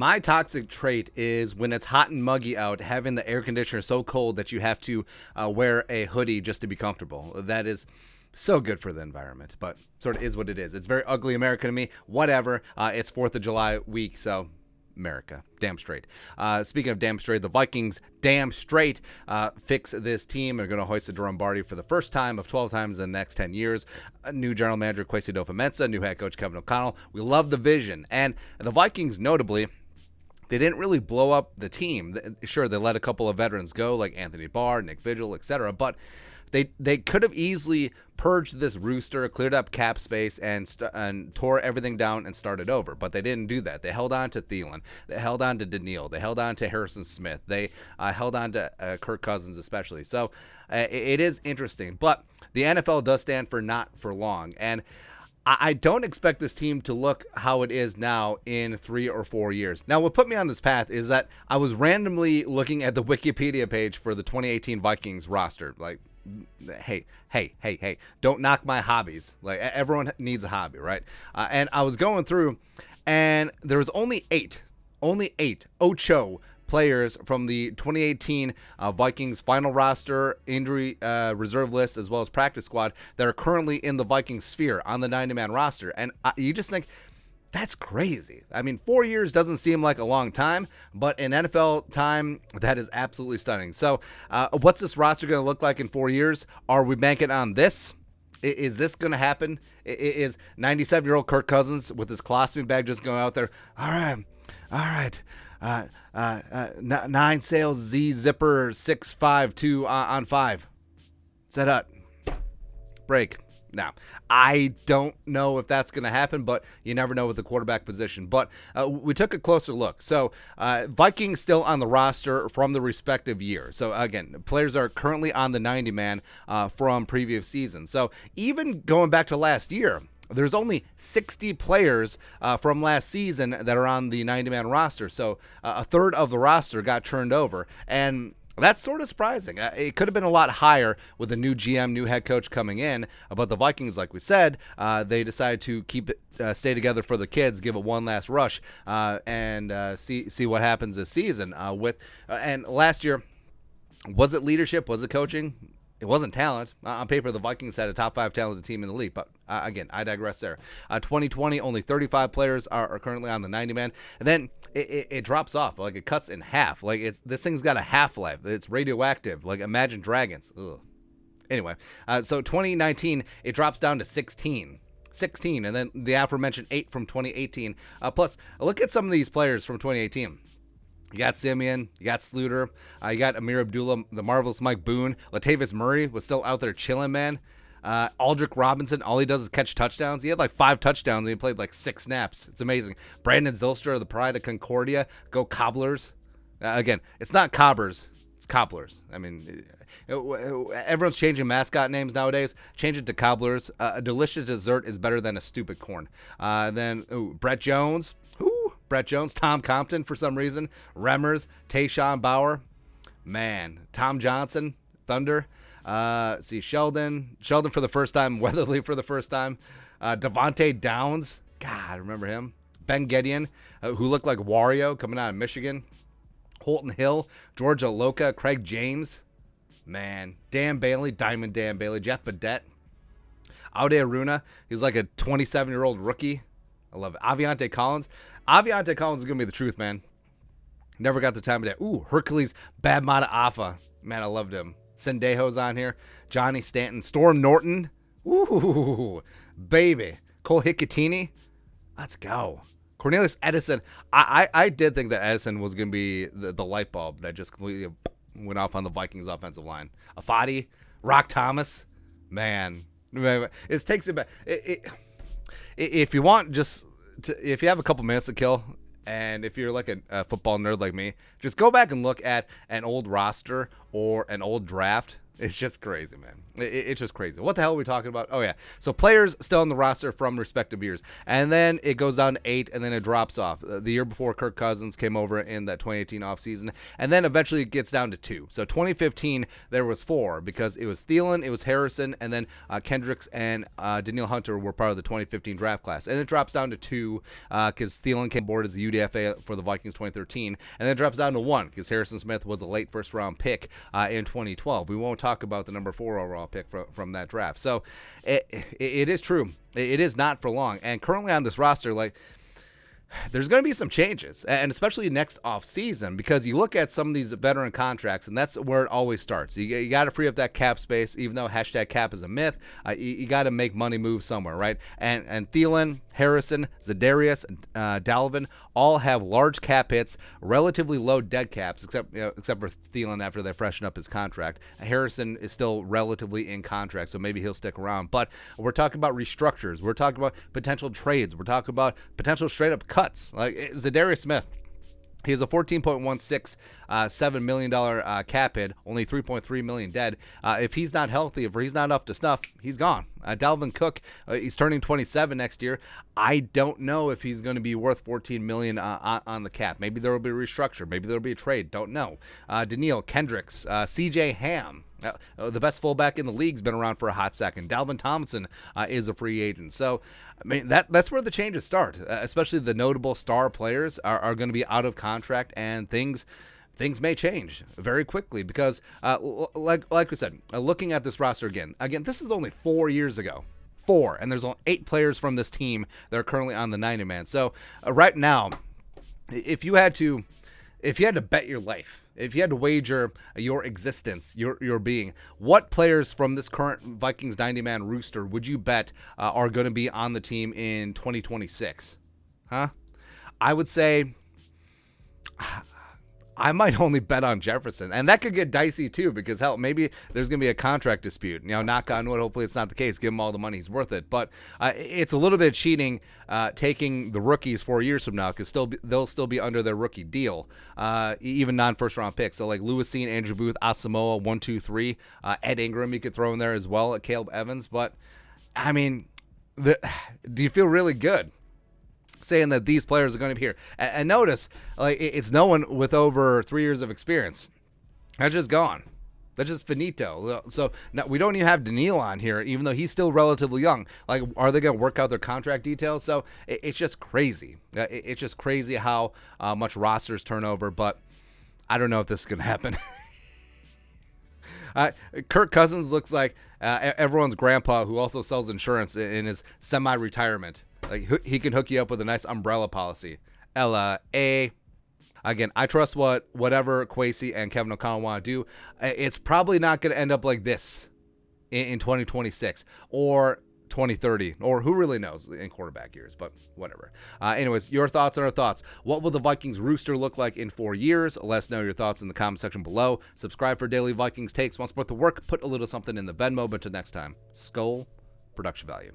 My toxic trait is when it's hot and muggy out, having the air conditioner so cold that you have to wear a hoodie just to be comfortable. That is so good for the environment, but sort of is what it is. It's very ugly America to me. Whatever. It's 4th of July week, so America. Damn straight. Speaking of damn straight, the Vikings damn straight fix this team. They're going to hoist the Lombardi for the first time of 12 times in the next 10 years. A new general manager, adofo-mensah, new head coach, Kevin O'Connell. We love the vision. And the Vikings, notably, they didn't really blow up the team. Sure, they let a couple of veterans go, like Anthony Barr, Nick Vigil, etc., but they could have easily purged this rooster, cleared up cap space, and tore everything down and started over. But they didn't do that. They held on to Thielen. They held on to Daniil. They held on to Harrison Smith. They held on to Kirk Cousins especially. So it is interesting. But the NFL does stand for not for long. And I don't expect this team to look how it is now in 3 or 4 years. Now, what put me on this path is that I was randomly looking at the Wikipedia page for the 2018 Vikings roster. Like, hey, don't knock my hobbies. Like, everyone needs a hobby, right? And I was going through, and there was only eight, ocho players from the 2018 Vikings final roster, injury reserve list, as well as practice squad that are currently in the Vikings sphere on the 90-man roster. And you just think, that's crazy. I mean, 4 years doesn't seem like a long time, but in NFL time, that is absolutely stunning. So what's this roster going to look like in 4 years? Are we banking on this? Is this going to happen? Is 97-year-old Kirk Cousins with his colostomy bag just going out there? All right. 9 sales, Z zipper, 652 on 5. Set up. Break. Now, I don't know if that's going to happen, but you never know with the quarterback position. But we took a closer look. So Vikings still on the roster from the respective year. So, again, players are currently on the 90-man from previous seasons. So even going back to last year, there's only 60 players from last season that are on the 90-man roster. So a third of the roster got turned over. And that's sort of surprising. It could have been a lot higher with the new GM, new head coach coming in. But the Vikings, like we said, they decided to keep it, stay together for the kids, give it one last rush, and see what happens this season. And last year, was it leadership? Was it coaching? It wasn't talent. On paper, the Vikings had a top 5 talented team in the league. But again, I digress there. 2020, only 35 players are currently on the 90-man. And then it drops off. Like, it cuts in half. Like, this thing's got a half-life. It's radioactive. Like, Imagine Dragons. Ugh. Anyway, so 2019, it drops down to 16. And then the aforementioned 8 from 2018. Plus, look at some of these players from 2018. You got Simeon, you got Sluter, you got Amir Abdullah, the marvelous Mike Boone. Latavius Murray was still out there chilling, man. Aldrick Robinson, all he does is catch touchdowns. He had like 5 touchdowns and he played like 6 snaps. It's amazing. Brandon Zylstra, the pride of Concordia. Go Cobblers. Again, it's not Cobbers, it's Cobblers. I mean, everyone's changing mascot names nowadays. Change it to Cobblers. A delicious dessert is better than a stupid corn. Then Brett Jones. Brett Jones, Tom Compton for some reason, Remmers, Tayshawn Bauer, man, Tom Johnson, Thunder, Sheldon for the first time, Weatherly for the first time, Devontae Downs, God, remember him, Ben Gideon, who looked like Wario coming out of Michigan, Holton Hill, Georgia Loca, Craig James, man, Dan Bailey, Diamond Dan Bailey, Jeff Badette, Aude Aruna, he's like a 27-year-old rookie. I love it. Aviante Collins is going to be the truth, man. Never got the time of day. Ooh, Hercules Badmata Afa. Man, I loved him. Sendejo's on here. Johnny Stanton. Storm Norton. Ooh, baby. Cole Hicatini. Let's go. Cornelius Edison. I did think that Edison was going to be the light bulb that just completely went off on the Vikings offensive line. Afadi. Rock Thomas. Man. It takes it back. If you want if you have a couple minutes to kill, and if you're like a football nerd like me, just go back and look at an old roster or an old draft It's just crazy, man. It's just crazy. What the hell are we talking about? Oh, yeah. So players still on the roster from respective years. And then it goes down to 8, and then it drops off. The year before, Kirk Cousins came over in that 2018 offseason. And then eventually it gets down to 2. So 2015, there was 4 because it was Thielen, it was Harrison, and then Kendricks and Danielle Hunter were part of the 2015 draft class. And it drops down to 2 because Thielen came aboard as the UDFA for the Vikings 2013. And then it drops down to 1 because Harrison Smith was a late first-round pick in 2012. We won't talk about the number 4 overall pick from that draft. So it is true. It is not for long. And currently on this roster, like, there's going to be some changes, and especially next offseason, because you look at some of these veteran contracts, and that's where it always starts. You got to free up that cap space, even though hashtag cap is a myth. You got to make money move somewhere, right? And Thielen, Harrison, Za'Darius, Dalvin all have large cap hits, relatively low dead caps, except for Thielen after they freshen up his contract. Harrison is still relatively in contract, so maybe he'll stick around. But we're talking about restructures. We're talking about potential trades. We're talking about potential straight-up cuts. Like Za'Darius Smith, he has a $14.167 million cap hit, only $3.3 million dead. If he's not healthy, if he's not up to snuff, he's gone. Dalvin Cook, he's turning 27 next year. I don't know if he's going to be worth $14 million on the cap. Maybe there will be a restructure. Maybe there will be a trade. Don't know. Danielle, Kendricks, C.J. Ham. The best fullback in the league's been around for a hot second. Dalvin Tomlinson is a free agent. So, I mean, that's where the changes start. Especially the notable star players are going to be out of contract, and things may change very quickly because, like we said, looking at this roster again, this is only 4 years ago. 4, and there's only 8 players from this team that are currently on the 90-man. So right now, if you had to bet your life, if you had to wager your existence, your being, what players from this current Vikings 90-man roster would you bet are going to be on the team in 2026? Huh? I would say I might only bet on Jefferson, and that could get dicey too because, hell, maybe there's going to be a contract dispute. Knock on wood, hopefully it's not the case. Give him all the money, he's worth it. But it's a little bit of cheating taking the rookies 4 years from now because they'll still be under their rookie deal, even non-first-round picks. So like Lewisine, Andrew Booth, Asamoah, 1, 2, 3. Ed Ingram you could throw in there as well, Caleb Evans. But, I mean, do you feel really good saying that these players are going to be here? And notice, like, it's no one with over 3 years of experience. That's just gone. That's just finito. So now we don't even have Daniil on here, even though he's still relatively young. Like, are they going to work out their contract details? So it's just crazy. It's just crazy how much rosters turn over, but I don't know if this is going to happen. Kirk Cousins looks like everyone's grandpa who also sells insurance in his semi-retirement. Like, he can hook you up with a nice umbrella policy. L.A. Again, I trust whatever Kwesi and Kevin O'Connell want to do. It's probably not going to end up like this in 2026 or 2030, or who really knows in quarterback years, but whatever. Anyways, your thoughts on our thoughts. What will the Vikings rooster look like in 4 years? Let us know your thoughts in the comment section below. Subscribe for daily Vikings takes. Want to support the work? Put a little something in the Venmo. But until next time, Skull Production Value.